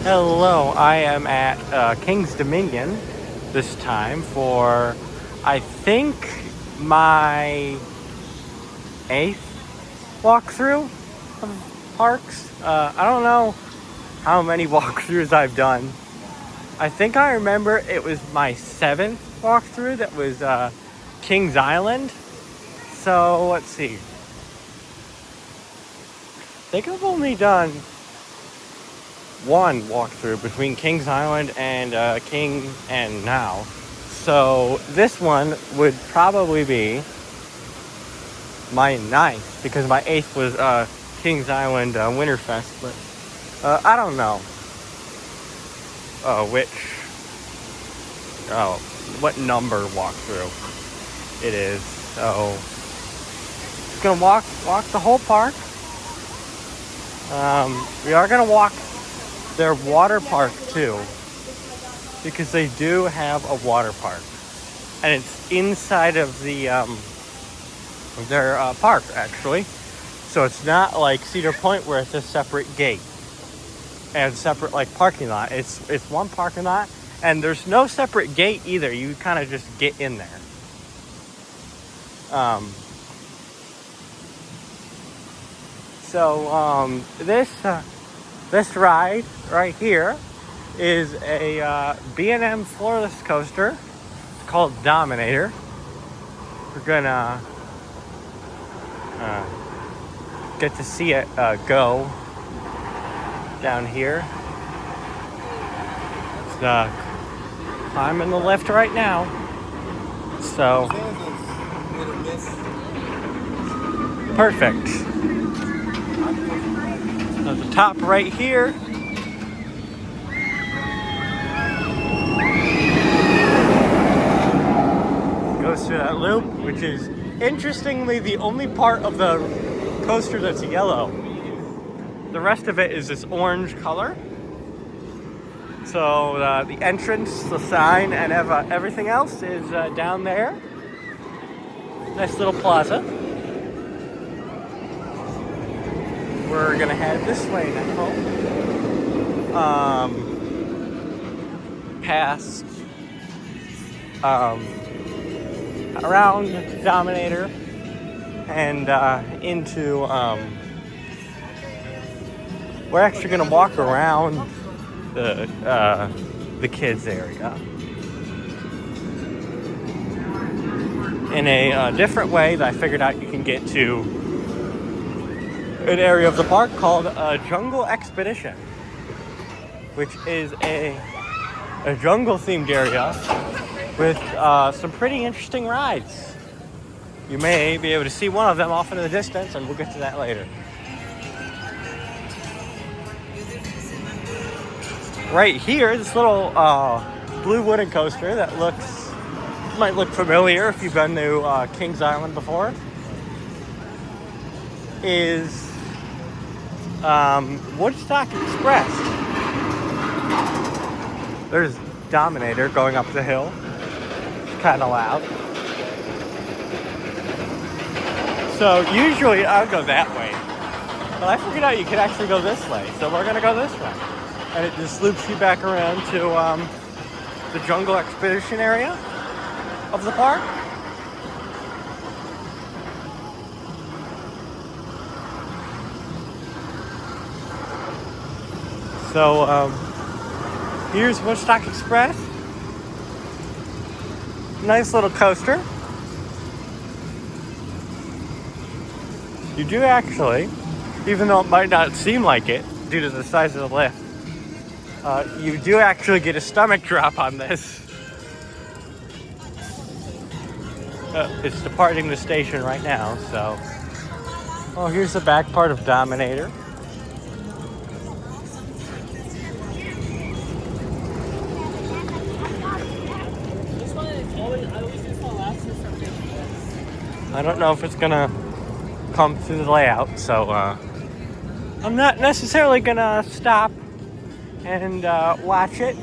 Hello, I am at King's Dominion this time for, I think, my 8th walkthrough of parks. I don't know how many walkthroughs I've done. I think I remember it was my 7th walkthrough that was Kings Island. So, let's see. I think I've only done one walkthrough between Kings Island and King and now. So this one would probably be my 9th because my 8th was Kings Island Winterfest. But I don't know what number walkthrough it is. So just gonna walk the whole park. We are gonna walk their water park too, because they do have a water park, and it's inside of the their park actually. So it's not like Cedar Point where it's a separate gate and separate like parking lot. It's one parking lot, and there's no separate gate either. You kind of just get in there. This ride right here is a B&M floorless coaster. It's called Dominator. We're gonna get to see it go down here. It's climbing the lift right now. So perfect. So the top right here goes through that loop, which is interestingly the only part of the coaster that's yellow. The rest of it is this orange color. So the entrance, the sign, and everything else is down there. Nice little plaza. We're gonna head this way now. Past around Dominator and into we're actually gonna walk around the kids area in a different way that I figured out you can get to an area of the park called Jungle Expedition, which is a jungle themed area with some pretty interesting rides. You may be able to see one of them off in the distance, and we'll get to that later. Right here, this little blue wooden coaster that might look familiar if you've been to Kings Island before, is Woodstock Express. There's Dominator going up the hill. It's kind of loud. So usually I would go that way, but I figured out you could actually go this way. So we're gonna go this way, and it just loops you back around to the Jungle Expedition area of the park. So here's Woodstock Express. Nice little coaster. You do actually, even though it might not seem like it due to the size of the lift, you do actually get a stomach drop on this. It's departing the station right now, so. Oh, here's the back part of Dominator. I don't know if it's gonna come through the layout, so I'm not necessarily gonna stop and watch it.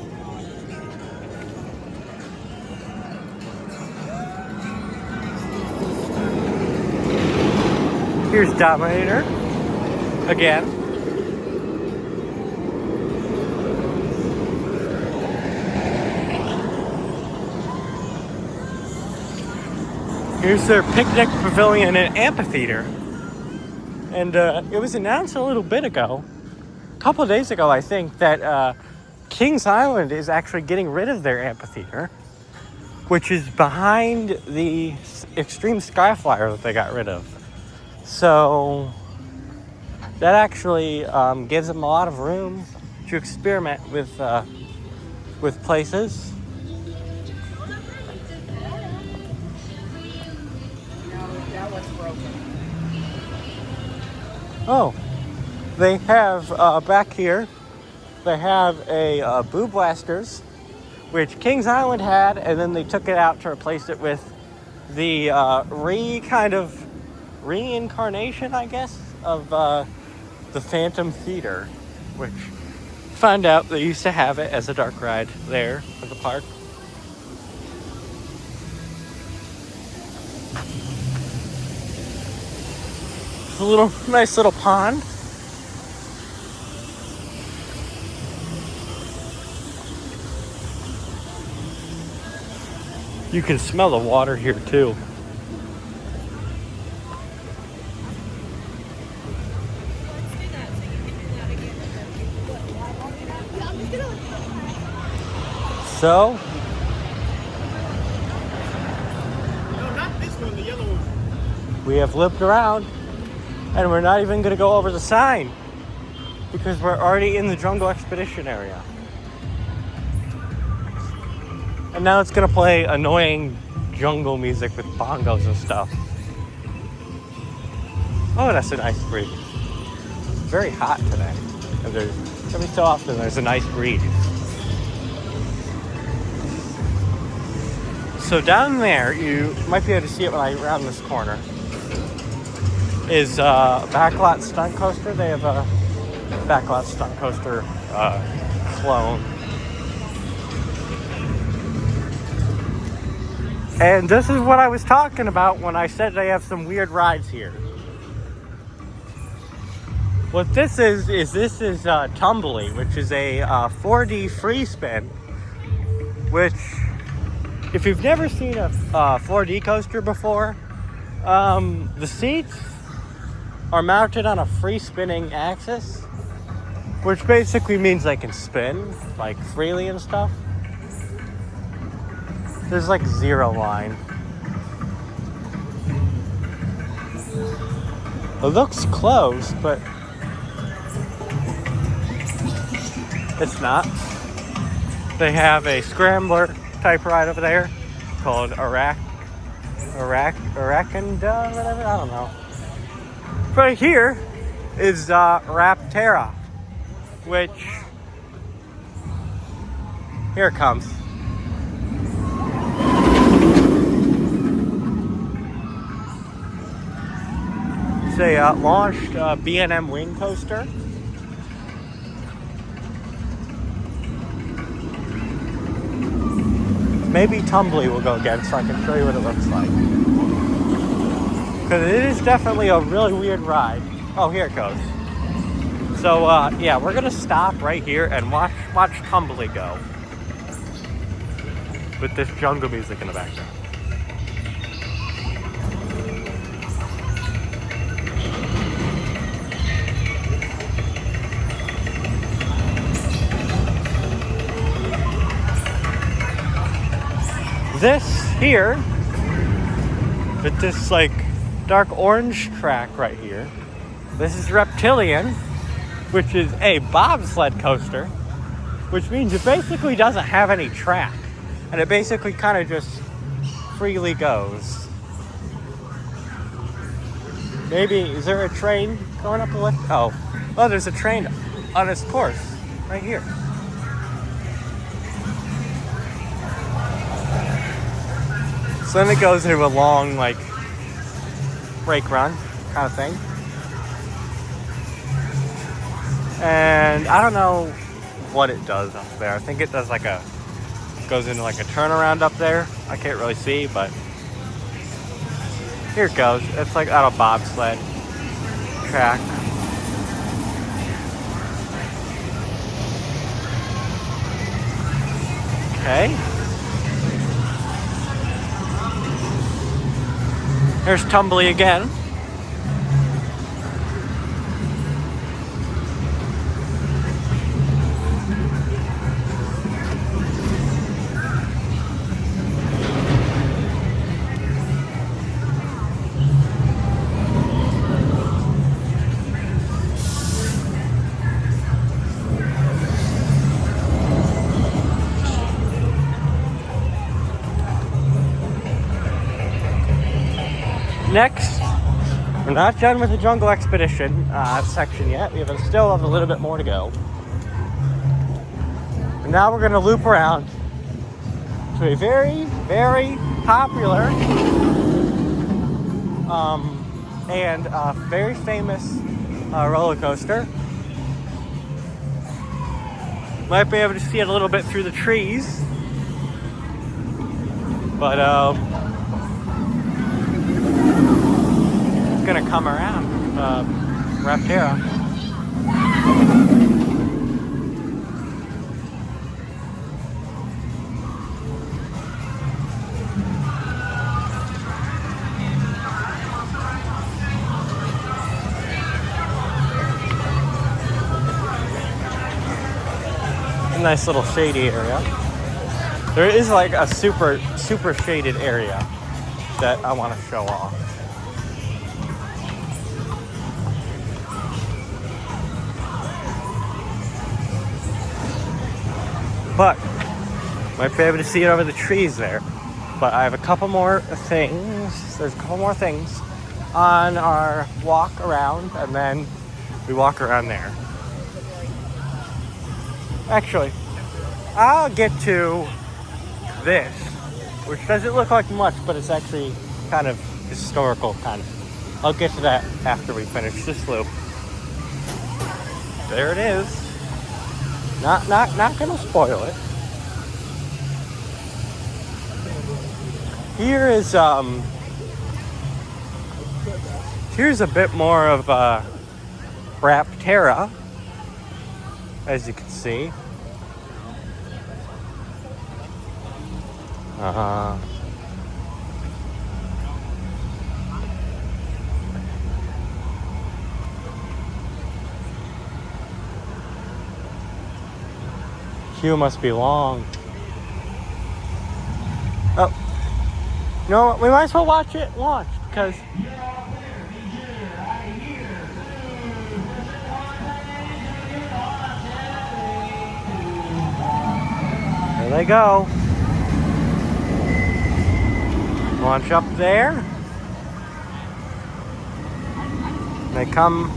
Here's Dominator again. Here's their picnic pavilion and amphitheater. And it was announced a little bit ago, a couple of days ago, I think, that Kings Island is actually getting rid of their amphitheater, which is behind the Extreme Skyflyer that they got rid of. So that actually gives them a lot of room to experiment with places. Oh, they have back here, they have a Boo Blasters, which Kings Island had, and then they took it out to replace it with the reincarnation, I guess, of the Phantom Theater, which found out they used to have it as a dark ride there at the park. A nice little pond. You can smell the water here too. So, no, not this one, the yellow one. We have looped around, and we're not even going to go over the sign because we're already in the Jungle Expedition area. And now it's going to play annoying jungle music with bongos and stuff. Oh, that's a nice breeze. It's very hot today. And every so often there's a nice breeze. So down there, you might be able to see it when I round this corner, is a backlot stunt coaster. They have a backlot stunt coaster clone. And this is what I was talking about when I said they have some weird rides here. What this is Tumbly, which is a 4D free spin, which, if you've never seen a 4D coaster before, the seats are mounted on a free spinning axis, which basically means they can spin like freely and stuff. There's like zero line. It looks close, but it's not. They have a scrambler type ride over there called Arachanda, whatever, I don't know. Right here is Rapterra, which, here it comes. It's a launched B&M wing coaster. Maybe Tumbly will go again so I can show you what it looks like. Because it is definitely a really weird ride. Oh, here it goes. So, yeah, we're going to stop right here and watch Tumbly go. With this jungle music in the background. This here, with this like dark orange track right here, this is Reptilian, which is a bobsled coaster, which means it basically doesn't have any track, and it basically kind of just freely goes. Maybe, is there a train going up the lift? Oh, there's a train on its course right here. So then it goes into a long, like, brake run kind of thing. And I don't know what it does up there. I think it does goes into like a turnaround up there. I can't really see, but here it goes. It's like on a bobsled track. Okay. There's Tumbly again. Next, we're not done with the jungle expedition section yet. We still have a little bit more to go. And now we're going to loop around to a very, very popular and very famous roller coaster. Might be able to see it a little bit through the trees, but it's gonna come around Raptera. A nice little shady area. There is like a super shaded area that I want to show off. But might be able to see it over the trees there. But I have a couple more things. There's a couple more things on our walk around, and then we walk around there. Actually, I'll get to this, which doesn't look like much, but it's actually kind of historical, kind of. I'll get to that after we finish this loop. There it is. Not gonna spoil it. Here is here's a bit more of Raptera, as you can see. Queue must be long. Oh, no, we might as well watch it launch because there they go. Launch up there. They come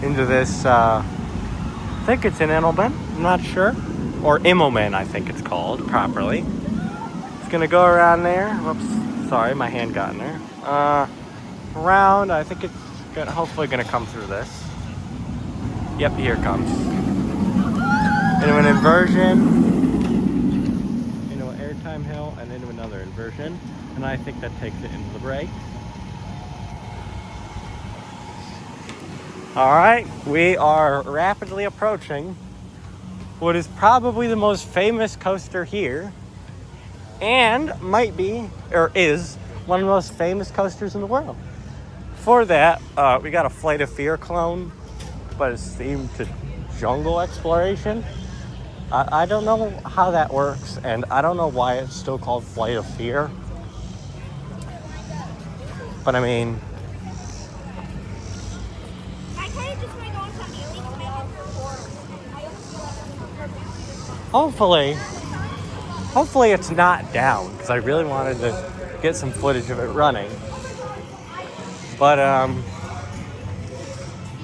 into this, I think it's in Immelman, I'm not sure. Or Immelman, I think it's called properly. It's gonna go around there. Whoops, sorry, my hand got in there. Around, I think it's hopefully gonna come through this. Yep, here it comes. Into an inversion, into an airtime hill, and into another inversion. And I think that takes it into the break. All right, we are rapidly approaching what is probably the most famous coaster here, and might be, or is, one of the most famous coasters in the world. For that, we got a Flight of Fear clone, but it's themed to jungle exploration. I don't know how that works, and I don't know why it's still called Flight of Fear. But I mean, hopefully it's not down, because I really wanted to get some footage of it running. But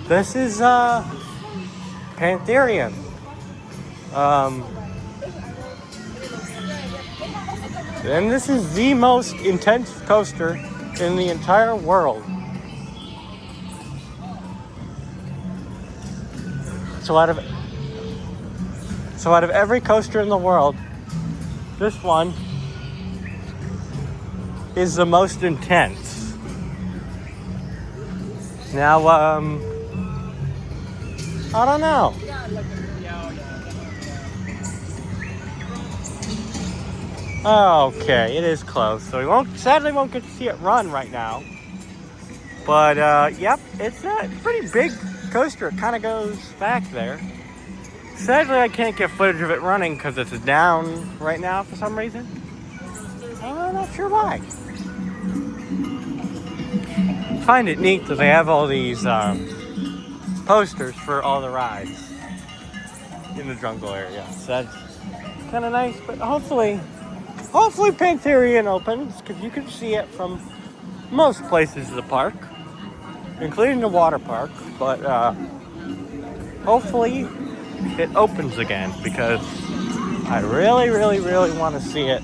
this is Pantherian. And this is the most intense coaster in the entire world. So out of every coaster in the world, this one is the most intense. Now, I don't know. Okay, it is close, so we sadly won't get to see it run right now. But yep, it's a pretty big coaster. It kind of goes back there. Sadly, I can't get footage of it running because it's down right now for some reason. I'm not sure why. I find it neat that they have all these posters for all the rides in the jungle area. So that's kind of nice, but hopefully Pantherian opens because you can see it from most places of the park, including the water park. But hopefully it opens again because I really want to see it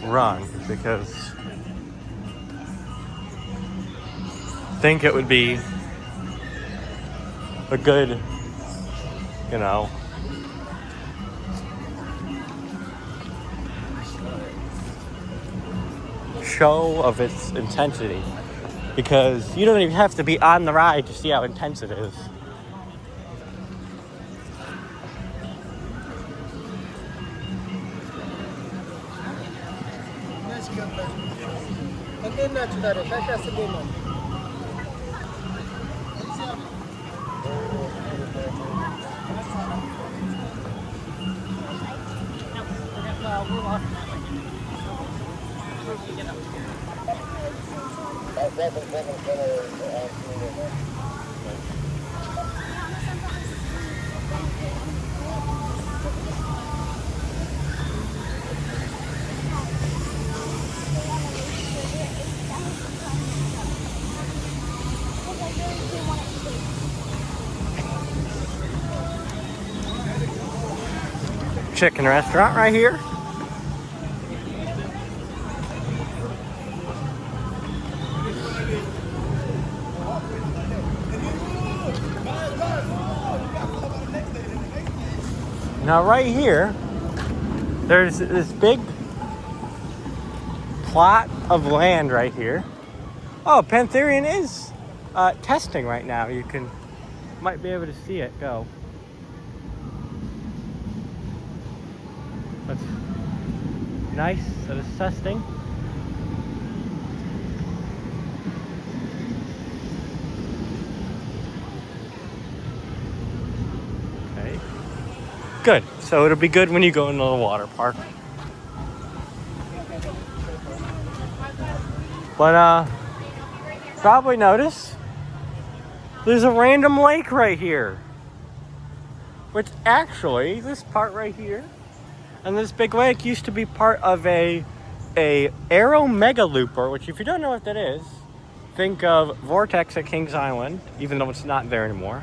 run because I think it would be a good, show of its intensity because you don't even have to be on the ride to see how intense it is. Chicken restaurant right here. Now right here, there's this big plot of land right here. Oh, Pantherian is testing right now. You might be able to see it go. That's nice that it's testing. Okay. Good. So it'll be good when you go into the water park. But probably notice there's a random lake right here. Which actually, this part right here and this big lake used to be part of a aero mega looper, which if you don't know what that is, think of Vortex at Kings Island, even though it's not there anymore.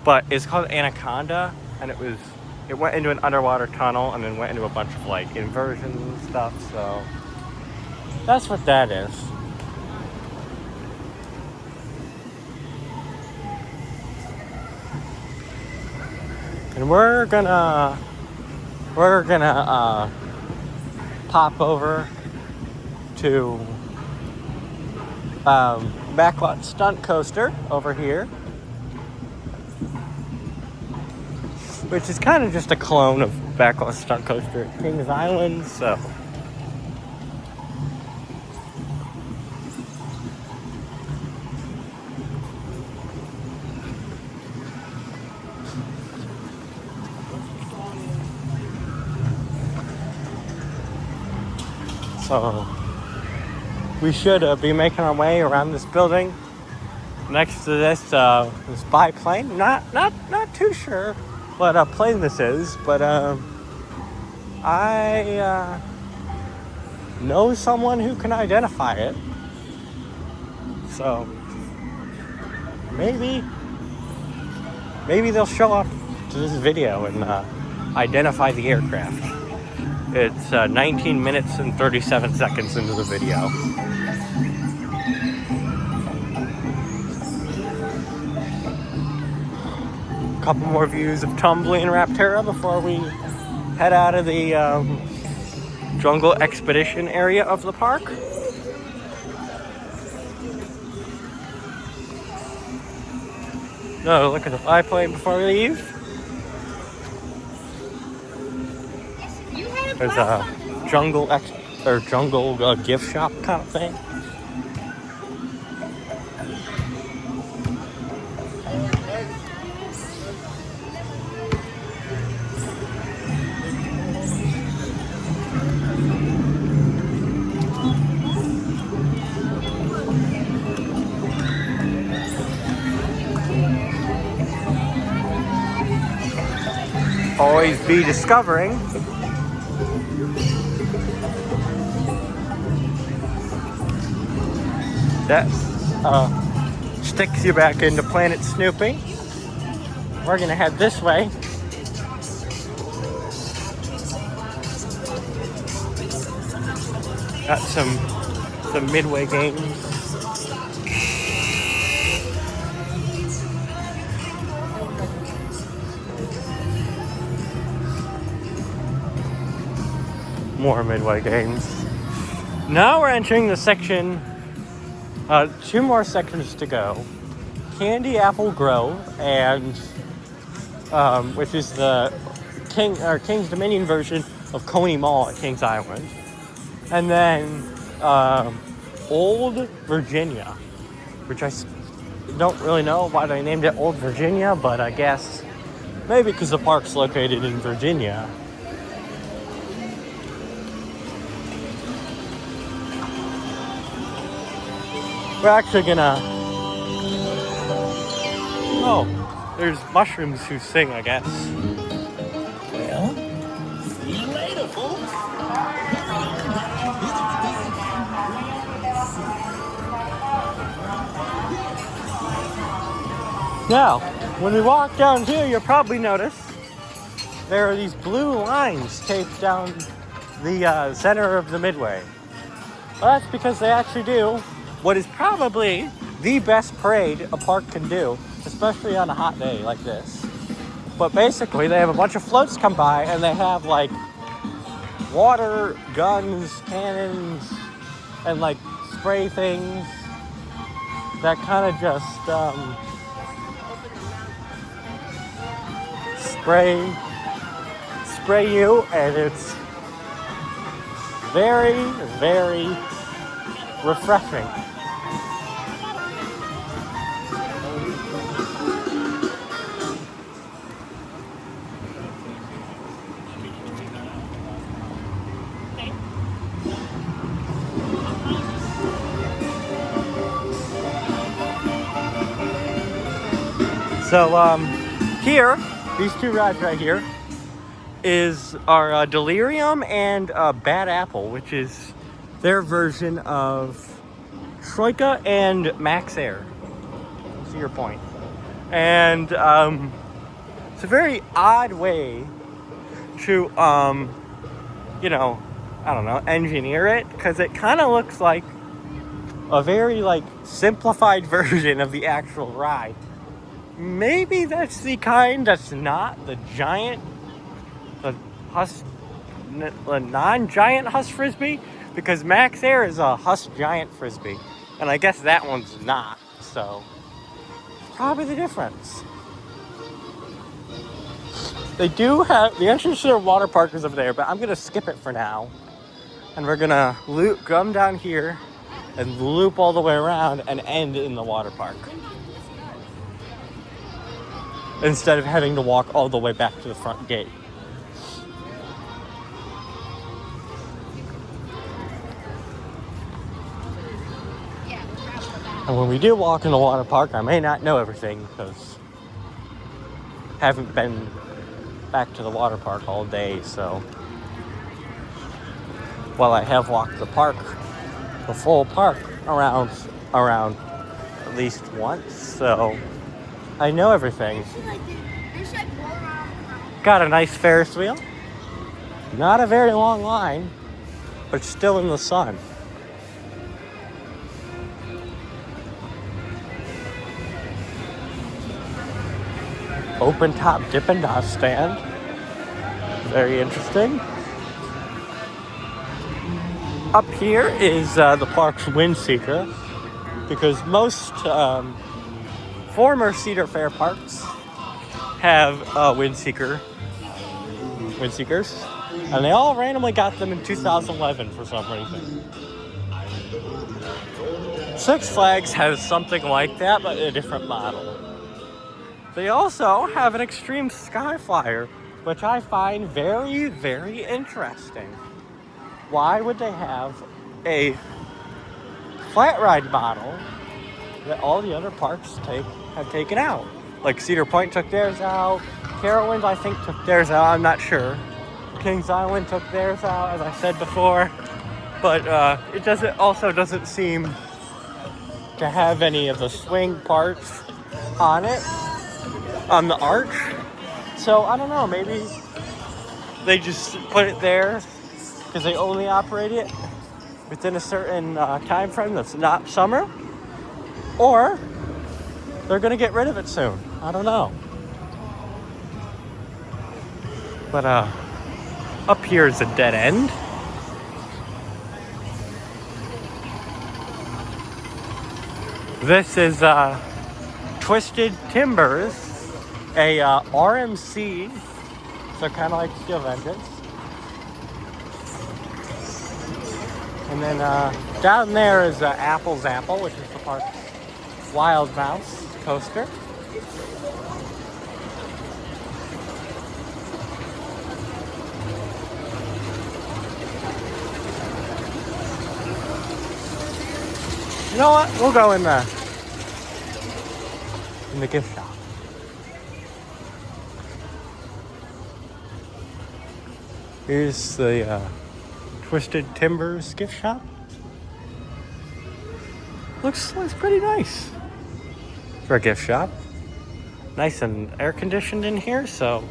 But it's called Anaconda, and it went into an underwater tunnel and then went into a bunch of like inversions and stuff, so that's what that is. And we're gonna pop over to Backlot Stunt Coaster over here, which is kind of just a clone of Backlot Stunt Coaster at Kings Island, so we should be making our way around this building next to this biplane. Not too sure what plane this is, but I know someone who can identify it. So maybe they'll show up to this video and identify the aircraft. It's 19 minutes and 37 seconds into the video. A couple more views of Tumbly and Raptora before we head out of the jungle expedition area of the park. No, look at the biplane before we leave. There's a jungle gift shop kind of thing. Always be discovering. That sticks you back into Planet Snoopy. We're gonna head this way. Got some Midway games. More Midway games. Now we're entering the section. 2 more sections to go. Candy Apple Grove, and which is the King's Dominion version of Coney Mall at Kings Island, and then Old Virginia, which I don't really know why they named it Old Virginia, but I guess maybe because the park's located in Virginia. We're actually gonna... Oh, there's mushrooms who sing, I guess. Well, see you later, folks. Now, when we walk down here, you'll probably notice there are these blue lines taped down the center of the Midway. Well, that's because they actually do what is probably the best parade a park can do, especially on a hot day like this. But basically, they have a bunch of floats come by, and they have like water, guns, cannons, and like spray things that kind of just spray you, and it's very, very refreshing. So here, these 2 rides right here is our Delirium and Bad Apple, which is their version of Troika and Max Air. To your point. And it's a very odd way to, you know, I don't know, engineer it, because it kind of looks like a very like simplified version of the actual ride. Maybe that's the kind that's not the giant, the non-giant Huss Frisbee, because Max Air is a Huss Giant Frisbee, and I guess that one's not, so probably the difference. They do have, the entrance to their water park is over there, but I'm going to skip it for now, and we're going to come down here and loop all the way around and end in the water park, instead of having to walk all the way back to the front gate. And when we do walk in the water park, I may not know everything, because I haven't been back to the water park all day, so while I have walked the park, the full park, around at least once, so I know everything. Got a nice Ferris wheel. Not a very long line, but still in the sun. Open top Dippin' Dot stand. Very interesting. Up here is the park's wind seeker, because most former Cedar Fair parks have wind seekers. And they all randomly got them in 2011 for some reason. Six Flags has something like that, but a different model. They also have an Extreme Skyflyer, which I find very, very interesting. Why would they have a flat ride model that all the other parks have taken out? Like Cedar Point took theirs out. Carowinds, I think, took theirs out. I'm not sure. Kings Island took theirs out, as I said before. But it doesn't seem to have any of the swing parts on it, on the arch. So I don't know, maybe they just put it there because they only operate it within a certain time frame that's not summer, or they're gonna get rid of it soon. I don't know. But up here is a dead end. This is Twisted Timbers, a RMC, so kind of like Steel Vengeance. And then down there is Apple's Apple, which is the park's Wild Mouse coaster. You know what? We'll go in the gift shop. Here's the Twisted Timbers gift shop. Looks pretty nice for a gift shop. Nice and air conditioned in here, so.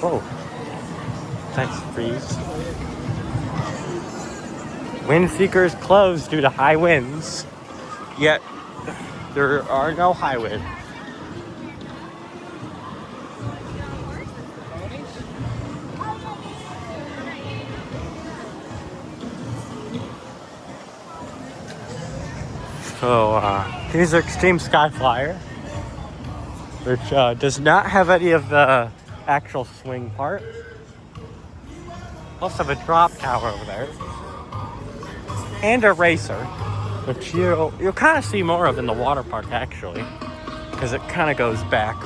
Oh, thanks, freeze. Wind Seeker's closed due to high winds, yet there are no high winds. So here's the Extreme Skyflyer, which does not have any of the actual swing part. Also have a drop tower over there, and a racer, which you'll kind of see more of in the water park actually, because it kind of goes back.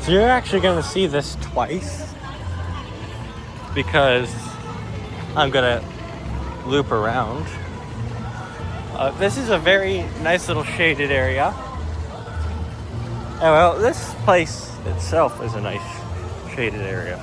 So you're actually going to see this twice, because I'm going to loop around. This is a very nice little shaded area. And well, this place itself is a nice shaded area.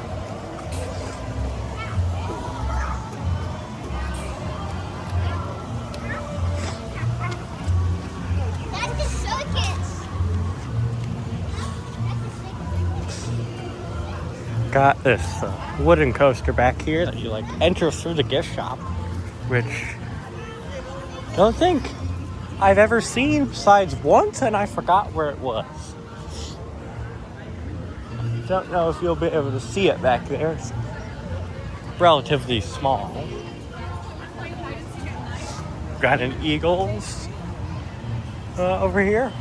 Got this wooden coaster back here that you enter through the gift shop, which I don't think I've ever seen besides once, and I forgot where it was. Don't know if you'll be able to see it back there. It's relatively small. Got an Eagles over here.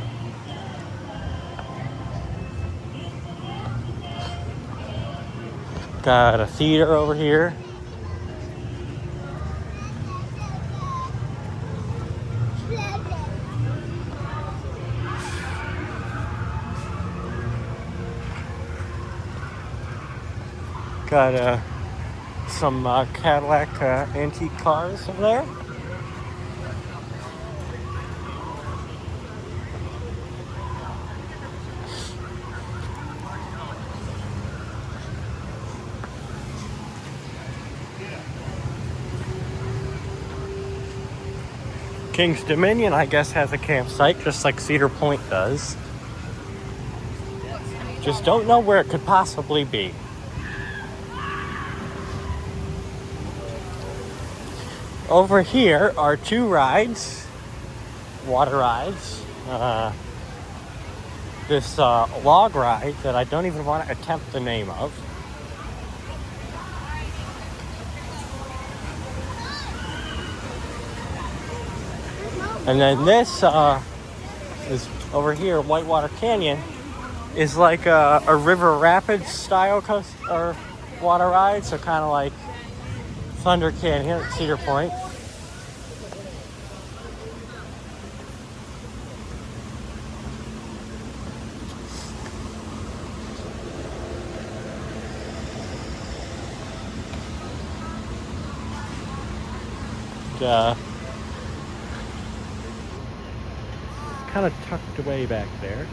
Got a theater over here. Got some Cadillac antique cars over there. King's Dominion, I guess, has a campsite just like Cedar Point does. Just don't know where it could possibly be. Over here are 2 rides, water rides. This log ride that I don't even want to attempt the name of. And then this is over here, Whitewater Canyon, is like a river rapids style coast or water ride, so kind of like Thunder Canyon at Cedar Point. Kind of tucked away back there.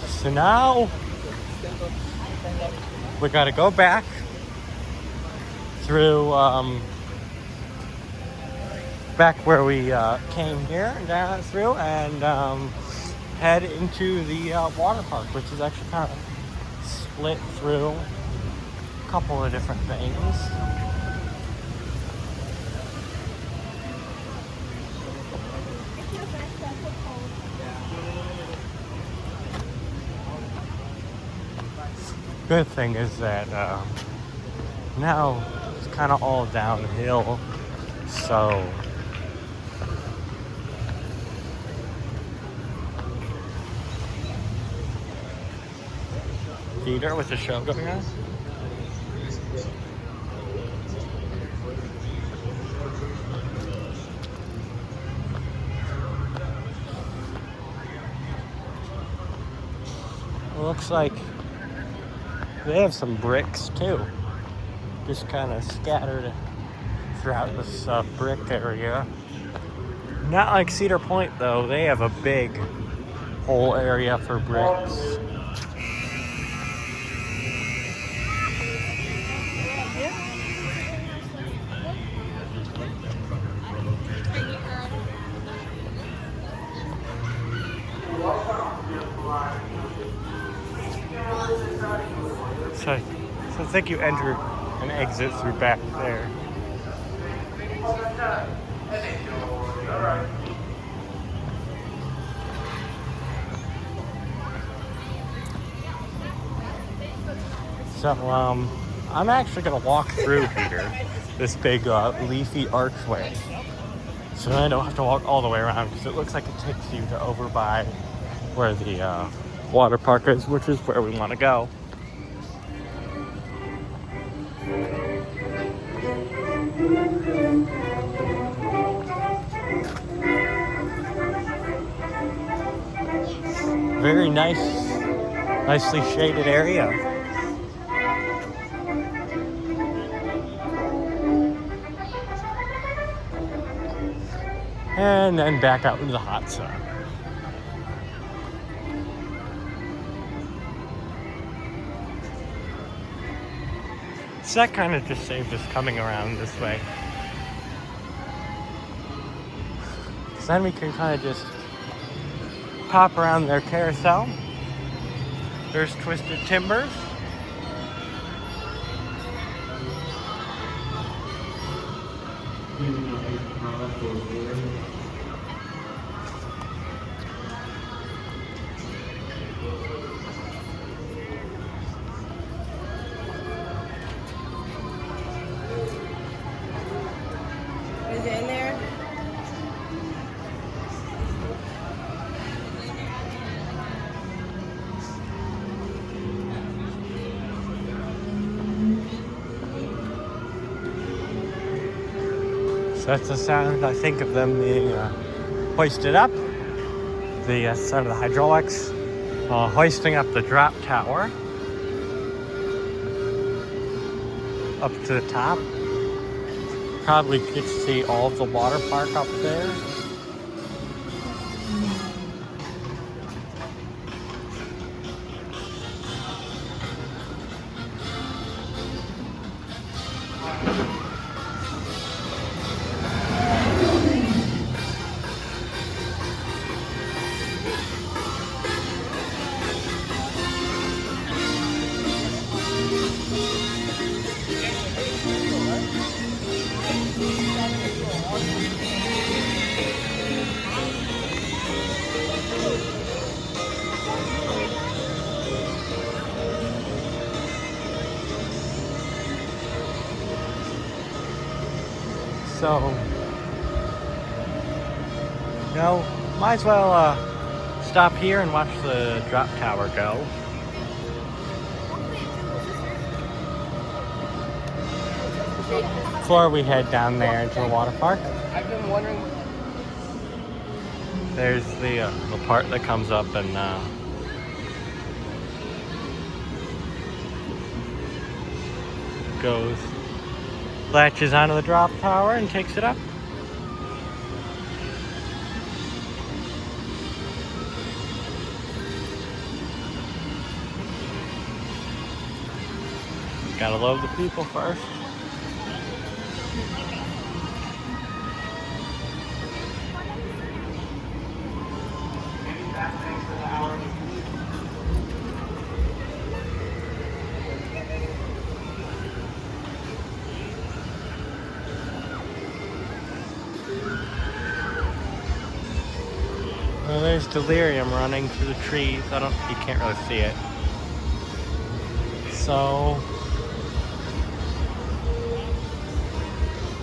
So now we got to go back through back where we came here and down through and head into the water park, which is actually kind of split through a couple of different things. Good thing is that now it's kind of all downhill, so theater with the show going on. It looks like they have some bricks too, just kind of scattered throughout this brick area. Not like Cedar Point though, they have a big whole area for bricks. So I think you enter and exit through back there. So I'm actually gonna walk through here, this big leafy archway. So I don't have to walk all the way around because it looks like it takes you to over by where the water park is, which is where we want to go. Very nicely shaded area. And then back out into the hot sun. So that kind of just saved us coming around this way. So then we can kind of just pop around their carousel. There's Twisted Timbers. Is it in there? So that's the sound, I think, of them being hoisted up. The sound of the hydraulics hoisting up the drop tower up to the top. probably get to see all of the water park up there. So, might as well stop here and watch the drop tower go. Before we head down there into the water park. I've been wondering. There's the part that comes up and goes, latches onto the drop tower and takes it up. Gotta love the people first. Well, there's delirium running through the trees. You can't really see it. So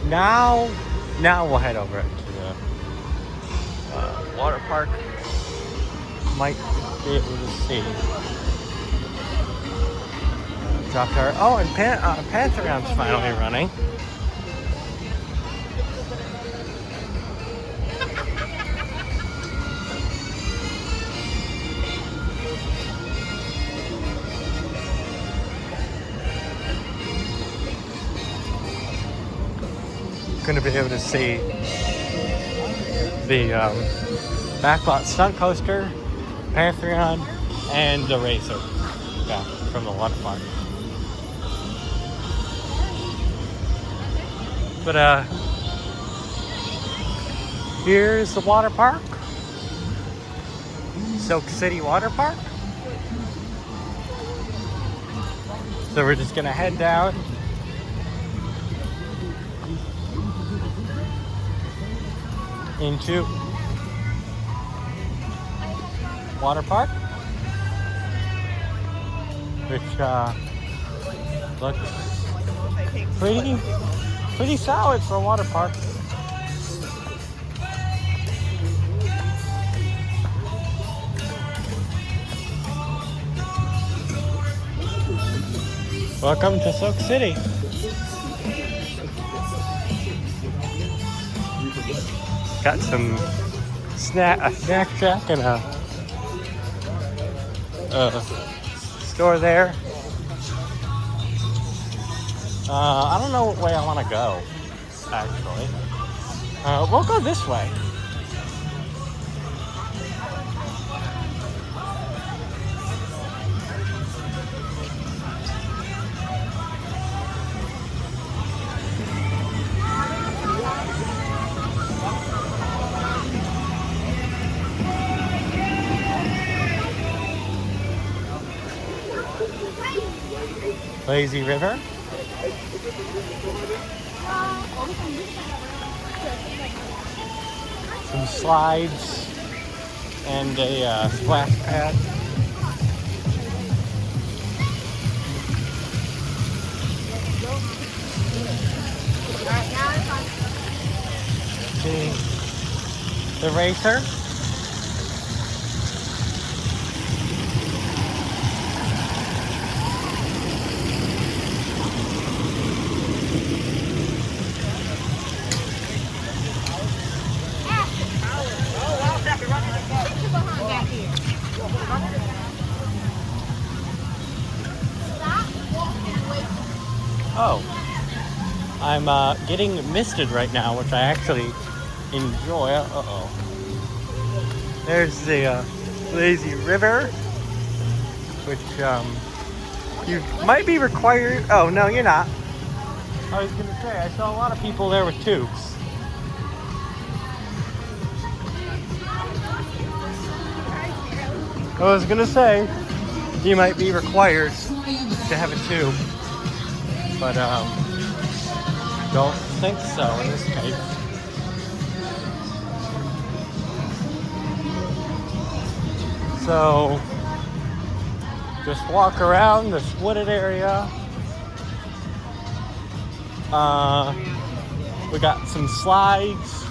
now we'll head over to the water park. Might be able to see drop tower. Oh, and Pantheon's finally running. Going to be able to see the backlot stunt coaster, Pantheon, and the racer from the water park. But here's the water park, Silk City Water Park. So we're just gonna head down into water park, which looks pretty solid for a water park. Welcome to Silk City. Got some a snack shack and a store there. I don't know what way I want to go, actually. We'll go this way. Lazy River. Some slides and a splash pad. The racer. Oh, I'm getting misted right now, which I actually enjoy. Uh-oh. There's the lazy river, which you might be required. Oh, no, you're not. I was going to say, I saw a lot of people there with tubes. I was going to say, you might be required to have a tube. But, don't think so in this case. So, just walk around this wooded area. We got some slides,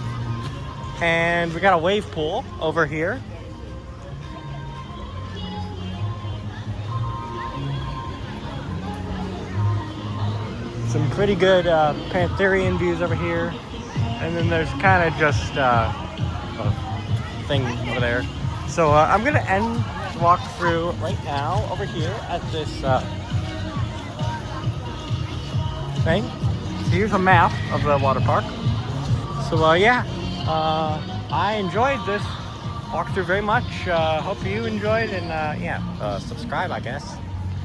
and we got a wave pool over here. Some pretty good Pantherian views over here, and then there's kind of just a thing over there. So I'm gonna end the walkthrough right now over here at this thing. So here's a map of the water park. So yeah, I enjoyed this walkthrough very much. Hope you enjoyed, and yeah, subscribe, I guess.